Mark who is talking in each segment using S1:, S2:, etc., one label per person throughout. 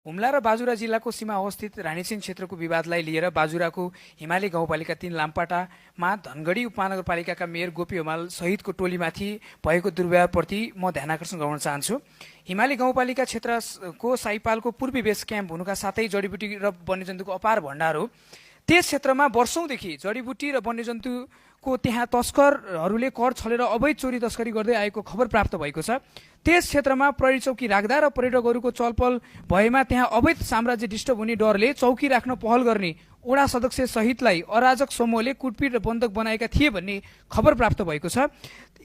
S1: हुम्ला र बाजुरा जिल्लाको सीमा अवस्थित रानीसिंह क्षेत्रको विवादलाई लिएर बाजुराको हिमाली गाउँपालिका 3 लामपाटामा धनगढी उपमहानगरपालिकाका मेयर गोपी हमाल सहितको टोलीमाथि भएको दुर्व्यवहारप्रति म ध्यान आकर्षण गर्न चाहन्छु। हिमाली गाउँपालिका क्षेत्रको साइपालको पूर्वी बेस क्याम्प हुनुका साथै जडीबुटी र वन्यजन्तुको अपार भण्डार हो। त्यस क्षेत्रमा वर्षौंदेखि जडीबुटी र वन्यजन्तुको त्यहाँ तस्करहरूले कर छलेर अवैध चोरी तस्करी गर्दै आएको खबर प्राप्त भएको छ। त्यस क्षेत्रमा प्रहरी चौकी राख्दा र पर्यटकहरूको चलपल भएमा त्यहाँ अवैध साम्राज्य डिस्टर्ब हुने डरले चौकी राख्न पहल गर्ने वडा सदस्य सहितलाई अराजक समूहले कुटपिट र बन्दक बनाएका थिए भन्ने खबर प्राप्त भएको छ।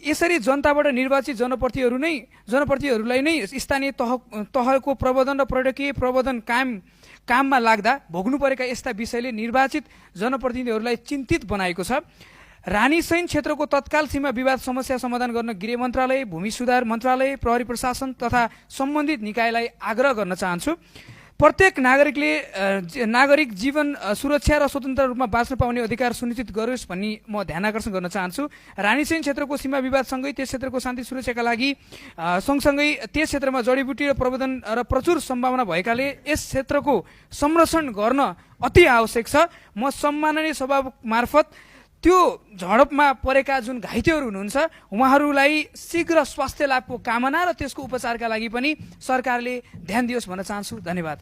S1: यसरी जनताबाट निर्वाचित जनप्रतिनिधिहरूलाई नै स्थानीय तहको प्रबन्धन र पर्यटकीय प्रबन्धन काममा लाग्दा भोग्नु परेका यस्ता विषयले निर्वाचित जनप्रतिनिधिहरूलाई चिन्तित बनाएको छ। रानीसैन क्षेत्रको तत्काल सीमा विवाद समस्या समाधान गर्न गृह मन्त्रालय, भूमि सुधार मन्त्रालय, प्रहरी प्रशासन तथा सम्बन्धित निकायलाई आग्रह गर्न चाहन्छु। प्रत्येक नागरिक जीवन सुरक्षा र स्वतन्त्र रूपमा बाँच्न पाउने अधिकार सुनिश्चित गरोस् भन्ने म ध्यान आकर्षण गर्न चाहन्छु। रानीसैन क्षेत्रको सीमा विवादसँगै त्यस क्षेत्रको शान्ति सुरक्षाका लागि सँगसँगै त्यस क्षेत्रमा जडीबुटी र प्रवर्धन र प्रचुर सम्भावना भएकाले यस क्षेत्रको संरक्षण गर्न अति आवश्यक छ। म सम्माननीय सभा मार्फत त्यो झडपमा परेका जुन घाइतेहरू हुनुहुन्छ उहाँहरूलाई शीघ्र स्वास्थ्य लाभको कामना र त्यसको उपचारका लागि पनि सरकारले ध्यान दियोस् भन्न चाहन्छु। धन्यवाद।